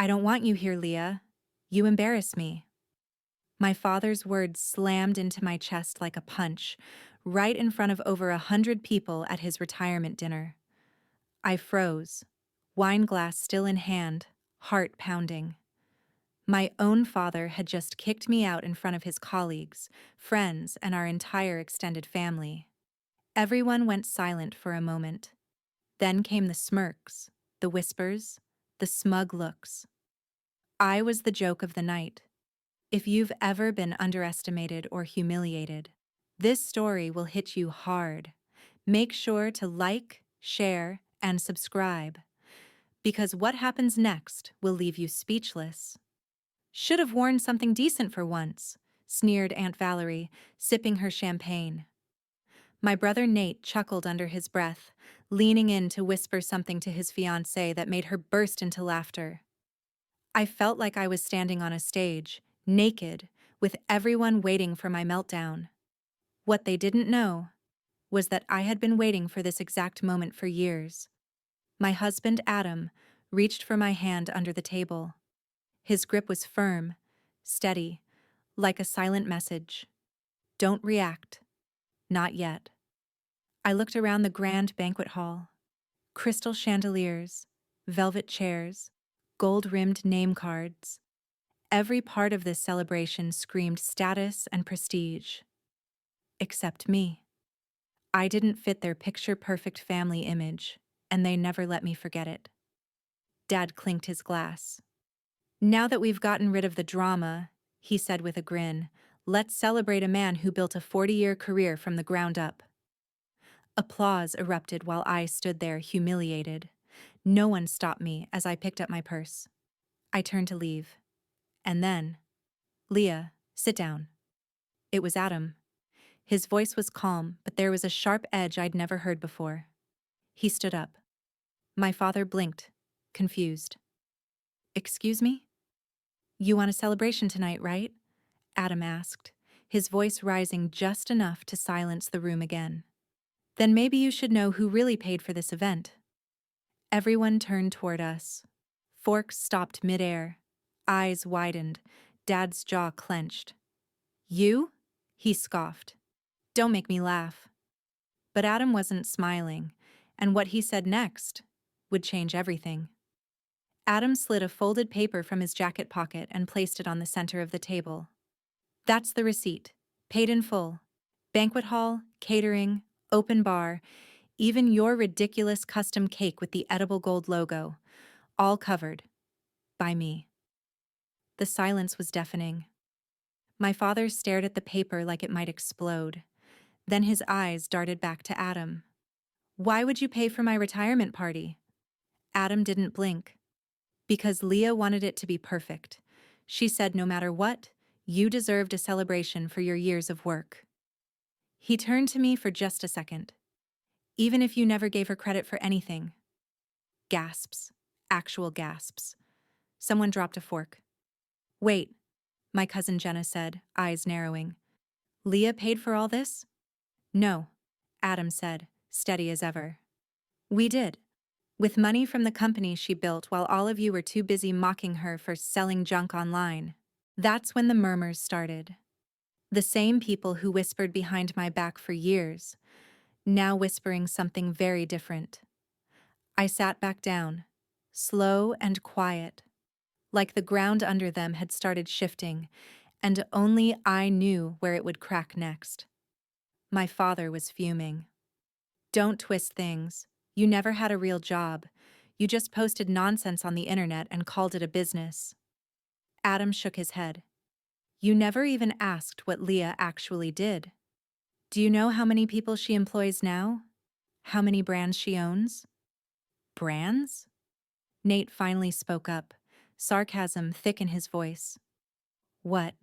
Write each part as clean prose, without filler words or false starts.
I don't want you here, Leah. You embarrass me. My father's words slammed into my chest like a punch, right in front of over 100 people at his retirement dinner. I froze, wine glass still in hand, heart pounding. My own father had just kicked me out in front of his colleagues, friends, and our entire extended family. Everyone went silent for a moment. Then came the smirks, the whispers, the smug looks. I was the joke of the night. If you've ever been underestimated or humiliated, this story will hit you hard. Make sure to like, share, and subscribe, because what happens next will leave you speechless. Should have worn something decent for once, sneered Aunt Valerie, sipping her champagne. My brother Nate chuckled under his breath, leaning in to whisper something to his fiancée that made her burst into laughter. I felt like I was standing on a stage, naked, with everyone waiting for my meltdown. What they didn't know was that I had been waiting for this exact moment for years. My husband, Adam, reached for my hand under the table. His grip was firm, steady, like a silent message. Don't react. Not yet. I looked around the grand banquet hall. Crystal chandeliers, velvet chairs, gold-rimmed name cards. Every part of this celebration screamed status and prestige. Except me. I didn't fit their picture-perfect family image, and they never let me forget it. Dad clinked his glass. Now that we've gotten rid of the drama, he said with a grin, let's celebrate a man who built a 40-year career from the ground up. Applause erupted while I stood there humiliated. No one stopped me as I picked up my purse. I turned to leave. And then, Leah, sit down. It was Adam. His voice was calm, but there was a sharp edge I'd never heard before. He stood up. My father blinked, confused. Excuse me? You want a celebration tonight, right? Adam asked, his voice rising just enough to silence the room again. Then maybe you should know who really paid for this event. Everyone turned toward us. Forks stopped midair. Eyes widened. Dad's jaw clenched. You? He scoffed. Don't make me laugh. But Adam wasn't smiling, and what he said next would change everything. Adam slid a folded paper from his jacket pocket and placed it on the center of the table. That's the receipt. Paid in full. Banquet hall, catering, open bar, even your ridiculous custom cake with the edible gold logo, all covered. By me. The silence was deafening. My father stared at the paper like it might explode. Then his eyes darted back to Adam. Why would you pay for my retirement party? Adam didn't blink. Because Leah wanted it to be perfect. She said no matter what, you deserved a celebration for your years of work. He turned to me for just a second. Even if you never gave her credit for anything. Gasps. Actual gasps. Someone dropped a fork. Wait, my cousin Jenna said, eyes narrowing. Leah paid for all this? No, Adam said, steady as ever. We did. With money from the company she built while all of you were too busy mocking her for selling junk online. That's when the murmurs started. The same people who whispered behind my back for years, now whispering something very different. I sat back down, slow and quiet, like the ground under them had started shifting, and only I knew where it would crack next. My father was fuming. Don't twist things. You never had a real job. You just posted nonsense on the internet and called it a business. Adam shook his head. You never even asked what Leah actually did. Do you know how many people she employs now? How many brands she owns? Brands? Nate finally spoke up, sarcasm thick in his voice. What?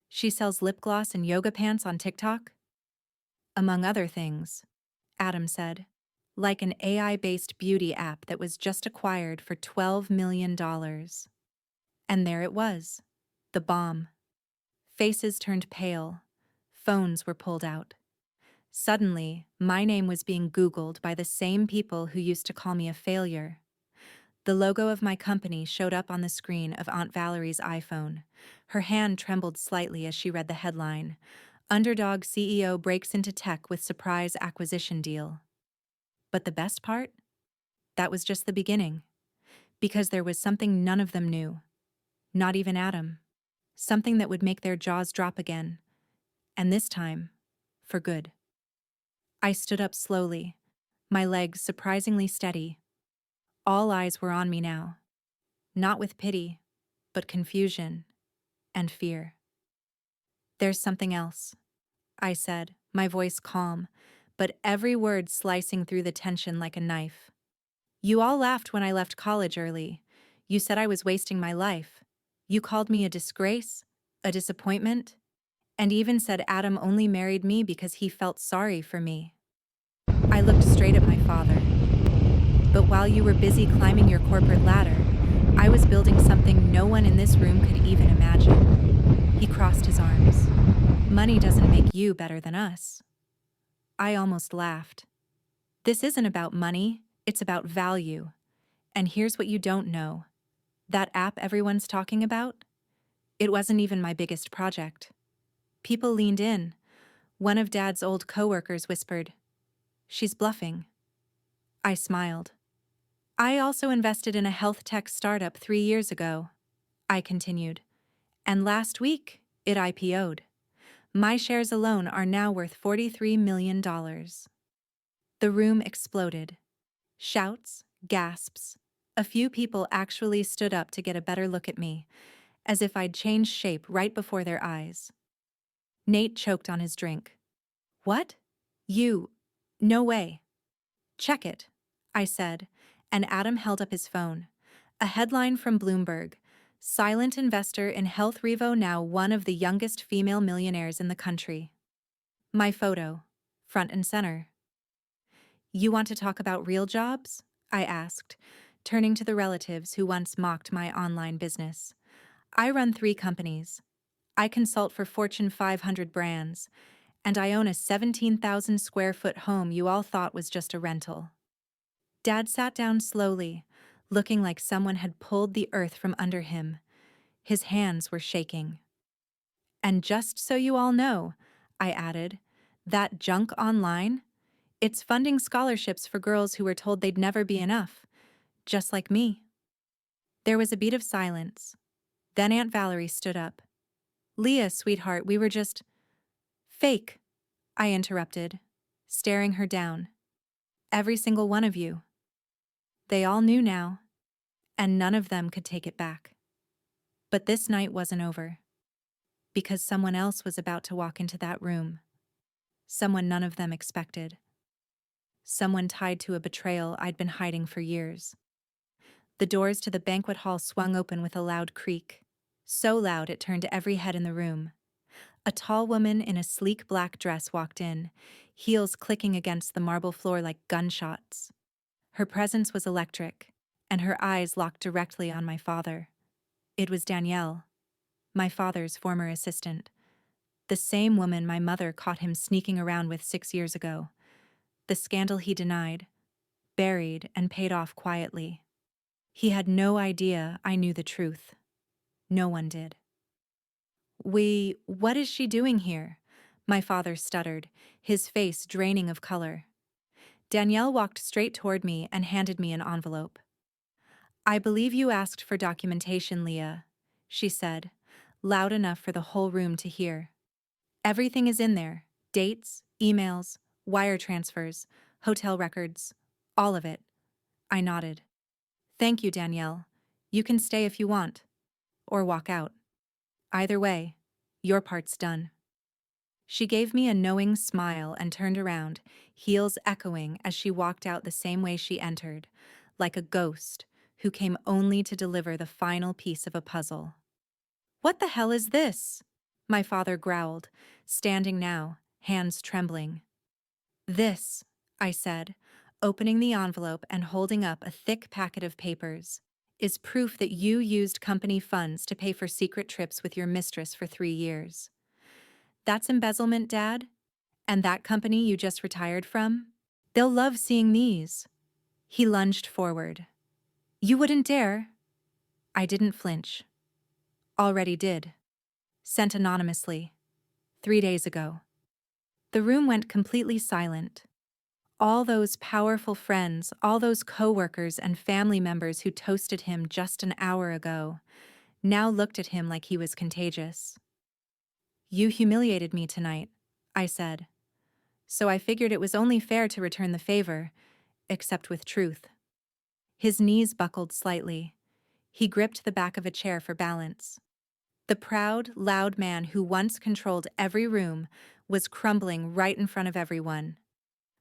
She sells lip gloss and yoga pants on TikTok? Among other things, Adam said, like an AI-based beauty app that was just acquired for $12 million. And there it was, the bomb. Faces turned pale. Phones were pulled out. Suddenly, my name was being Googled by the same people who used to call me a failure. The logo of my company showed up on the screen of Aunt Valerie's iPhone. Her hand trembled slightly as she read the headline: Underdog CEO breaks into tech with surprise acquisition deal. But the best part? That was just the beginning. Because there was something none of them knew. Not even Adam. Something that would make their jaws drop again. And this time, for good. I stood up slowly, my legs surprisingly steady. All eyes were on me now. Not with pity, but confusion and fear. There's something else, I said, my voice calm, but every word slicing through the tension like a knife. You all laughed when I left college early. You said I was wasting my life. You called me a disgrace, a disappointment, and even said Adam only married me because he felt sorry for me. I looked straight at my father. But while you were busy climbing your corporate ladder, I was building something no one in this room could even imagine. He crossed his arms. Money doesn't make you better than us. I almost laughed. This isn't about money, it's about value. And here's what you don't know. That app everyone's talking about? It wasn't even my biggest project. People leaned in. One of Dad's old coworkers whispered, "She's bluffing." I smiled. I also invested in a health tech startup 3 years ago, I continued. And last week, it IPO'd. My shares alone are now worth $43 million. The room exploded. Shouts, gasps. A few people actually stood up to get a better look at me, as if I'd changed shape right before their eyes. Nate choked on his drink. What? You? No way. Check it, I said, and Adam held up his phone. A headline from Bloomberg: Silent investor in Health Revo now one of the youngest female millionaires in the country. My photo, front and center. You want to talk about real jobs? I asked, turning to the relatives who once mocked my online business. I run 3 companies. I consult for Fortune 500 brands, and I own a 17,000 square foot home you all thought was just a rental. Dad sat down slowly, looking like someone had pulled the earth from under him. His hands were shaking. And just so you all know, I added, that junk online? It's funding scholarships for girls who were told they'd never be enough, just like me. There was a beat of silence. Then Aunt Valerie stood up. Leah, sweetheart, we were just... Fake, I interrupted, staring her down. Every single one of you. They all knew now, and none of them could take it back. But this night wasn't over, because someone else was about to walk into that room. Someone none of them expected. Someone tied to a betrayal I'd been hiding for years. The doors to the banquet hall swung open with a loud creak, so loud it turned every head in the room. A tall woman in a sleek black dress walked in, heels clicking against the marble floor like gunshots. Her presence was electric, and her eyes locked directly on my father. It was Danielle, my father's former assistant, the same woman my mother caught him sneaking around with 6 years ago. The scandal he denied, buried, and paid off quietly. He had no idea I knew the truth. No one did. What is she doing here? My father stuttered, his face draining of color. Danielle walked straight toward me and handed me an envelope. I believe you asked for documentation, Leah, she said, loud enough for the whole room to hear. Everything is in there: dates, emails, wire transfers, hotel records, all of it. I nodded. Thank you, Danielle. You can stay if you want, or walk out. Either way, your part's done. She gave me a knowing smile and turned around, heels echoing as she walked out the same way she entered, like a ghost who came only to deliver the final piece of a puzzle. What the hell is this? My father growled, standing now, hands trembling. This, I said, opening the envelope and holding up a thick packet of papers, is proof that you used company funds to pay for secret trips with your mistress for 3 years. That's embezzlement, Dad? And that company you just retired from? They'll love seeing these. He lunged forward. You wouldn't dare. I didn't flinch. Already did. Sent anonymously. 3 days ago. The room went completely silent. All those powerful friends, all those coworkers and family members who toasted him just an hour ago, now looked at him like he was contagious. You humiliated me tonight, I said. So I figured it was only fair to return the favor, except with truth. His knees buckled slightly. He gripped the back of a chair for balance. The proud, loud man who once controlled every room was crumbling right in front of everyone.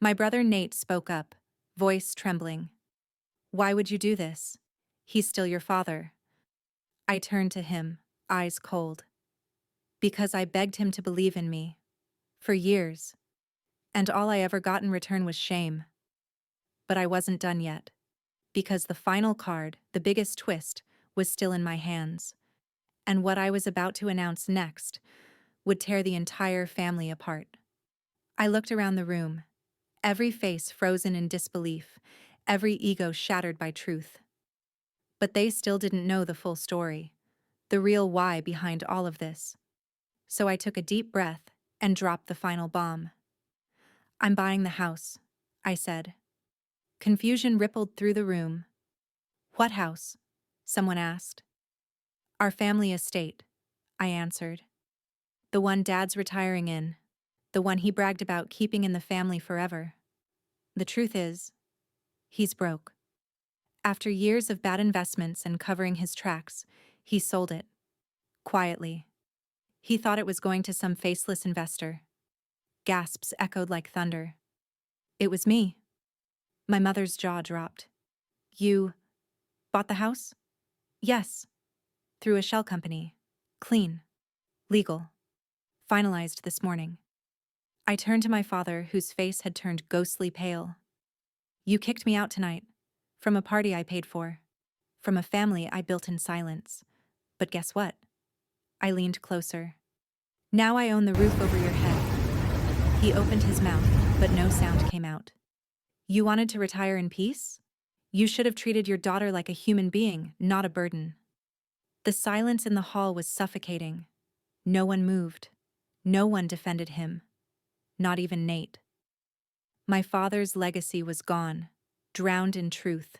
My brother Nate spoke up, voice trembling. Why would you do this? He's still your father. I turned to him, eyes cold. Because I begged him to believe in me. For years. And all I ever got in return was shame. But I wasn't done yet. Because the final card, the biggest twist, was still in my hands. And what I was about to announce next would tear the entire family apart. I looked around the room, every face frozen in disbelief, every ego shattered by truth. But they still didn't know the full story, the real why behind all of this. So I took a deep breath and dropped the final bomb. I'm buying the house, I said. Confusion rippled through the room. What house? Someone asked. Our family estate, I answered. The one Dad's retiring in. The one he bragged about keeping in the family forever. The truth is, he's broke. After years of bad investments and covering his tracks, he sold it. Quietly. He thought it was going to some faceless investor. Gasps echoed like thunder. It was me. My mother's jaw dropped. You bought the house? Yes. Through a shell company. Clean. Legal. Finalized this morning. I turned to my father, whose face had turned ghostly pale. You kicked me out tonight. From a party I paid for. From a family I built in silence. But guess what? I leaned closer. Now I own the roof over your head. He opened his mouth, but no sound came out. You wanted to retire in peace? You should have treated your daughter like a human being, not a burden. The silence in the hall was suffocating. No one moved. No one defended him. Not even Nate. My father's legacy was gone, drowned in truth,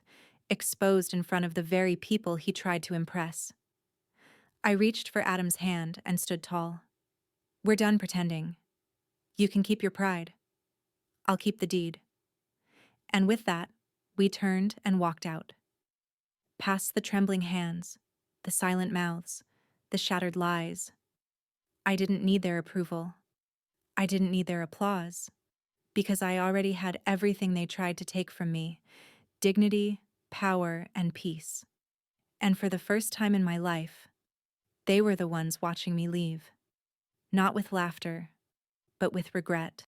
exposed in front of the very people he tried to impress. I reached for Adam's hand and stood tall. We're done pretending. You can keep your pride. I'll keep the deed. And with that, we turned and walked out. Past the trembling hands, the silent mouths, the shattered lies. I didn't need their approval. I didn't need their applause. Because I already had everything they tried to take from me: dignity, power, and peace. And for the first time in my life, they were the ones watching me leave. Not with laughter, but with regret.